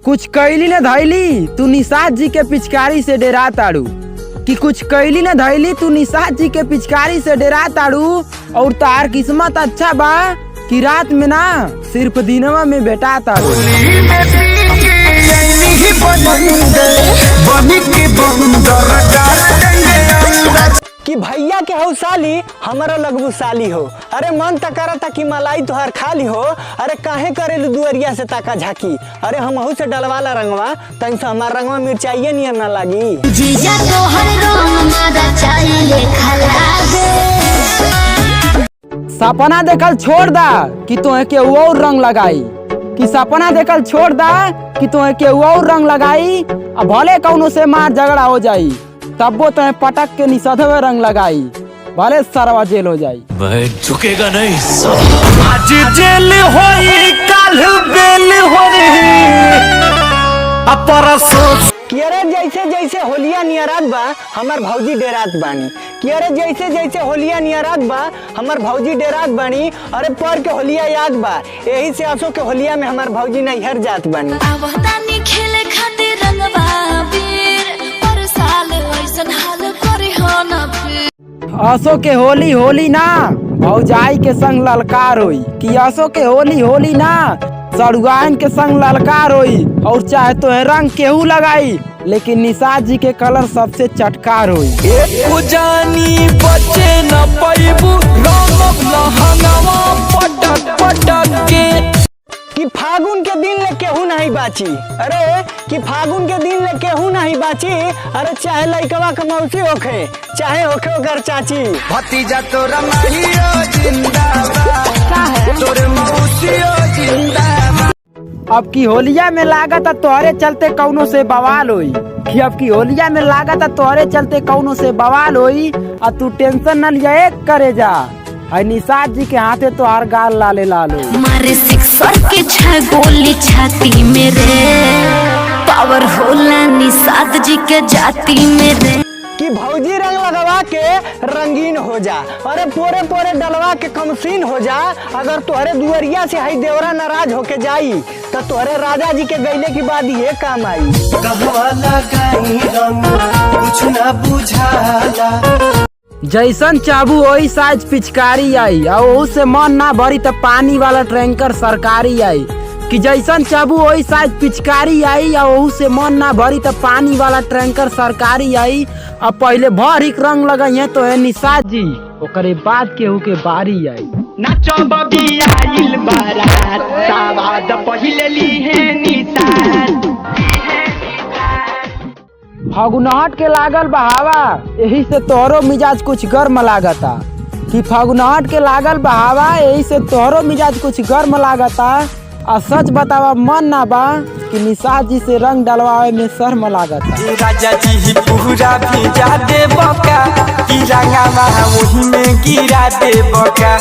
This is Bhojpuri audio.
कुछ कैली न धैली तू निषाद जी के पिचकारी से डेरा ताड़ू कि कुछ कैली न धैली तू निषाद जी के पिचकारी से डेरा ताड़ू। और तार किस्मत अच्छा बा कि रात में ना सिर्फ दिनवा में बेटा ताड़ू। कि भैया के हो साली हमारा लगबू साली हो। अरे मन तक करा था कि मलाई तुहार खाली हो। अरे काहे करेलू दुअरिया से ताका झाकी। अरे हमहू से डलवाला रंगवा तन से हमार रंगवा मिर्चाइये नियर ना लागी। जीजा तोहर रंग मारा चाहिए खलागे। सपना देखल छोड़ दा कि तोहे के और रंग लगाई कि सपना देखल छोड़ दा कि तोहे के और रंग लगाई। अब भले कौनो से मार झगड़ा हो जाई तब तो पटक के निषधवे रंग लगाई भले सरवा जेल हो जाई। वह झुकेगा नहीं। आज जेल होई काल बेल होई अपरसों कि अरे जैसे जैसे होलिया नियरात बा हमार भौजी डेरात बानी। कि अरे जैसे जैसे होलिया नियरात बा हमार भौजी डेरात बानी। अरे पर के होलिया याद बा यही से आसो के होलिया में हमार भौजी नैहर जात बानी। आवतानी खेले खातिर रंगवा वीर पर साल ऐसन हाल करी हो ना फिर। असो के होली ना भौजाई के संग ललकार होई कि असो के होली ना सड़ुआन के संग ललकार होई। और चाहे तो रंग केहू लगाई लेकिन निषाद जी के कलर सबसे चटकार होई। जानी बचे न पैबू लहंगवा पटक पटक के कि फागुन के दिन ले केहू नहीं बाची। अरे कि फागुन के दिन ले केहू नहीं बाची। अरे चाहे लइकवा के मौसी होखे चाहे होखे ओकर चाची। भतीजा तोरा माहियो जिंदाबाद तोरे मौसियो जिंदाबाद। अब की होलिया में लागत तोहरे चलते कौनो से बवाल होई कि अब की होलिया में लागत तोहरे चलते कौनो से बवाल होई। और तू टेंशन न लिया करे जा निषाद जी के हाथे तो हर गाल लाले लाल होई। मारे सिक्सर के 6 गोली छाती में रे पावर होला निषाद जी के जाती में रे। कि भौजी रंग लगवा के रंगीन हो जा। अरे पोरे पोरे डलवा के कमसीन हो जा। अगर तोहरे दुअरिया से हई देवरा नाराज होके जाई तो तोहरे राजा जी के गईले की बाद ये काम आई। कहवा लगाई रंग कुछ ना बुझाला। जैसन चाबू वही साइज पिचकारी आई और से मन ना भरी तो पानी वाला टैंकर सरकारी आई। कि जैसन चाबू वही साइज पिचकारी आई और से मन ना भरी तो पानी वाला टैंकर सरकारी आई। अब पहले भर हिक रंग लगाई तो है निषाद जी ओकरे बाद केहू के बारी आई। नाचो बबी आइल बारात सावाद पहिले ली है निषाद। फागुनहट के लागल बहावा यही से तोहरो मिजाज कुछ गर्म लागता। कि फागुनहट के लागल बहावा यही से तोहरो मिजाज कुछ गर्म लागता। आ सच बतावा मन ना बा कि निषाद जी से रंग डलवावे में शर्म लागता। राजा जी पूरा भिजा दे बका कि रंगा वही में गिरा दे बका।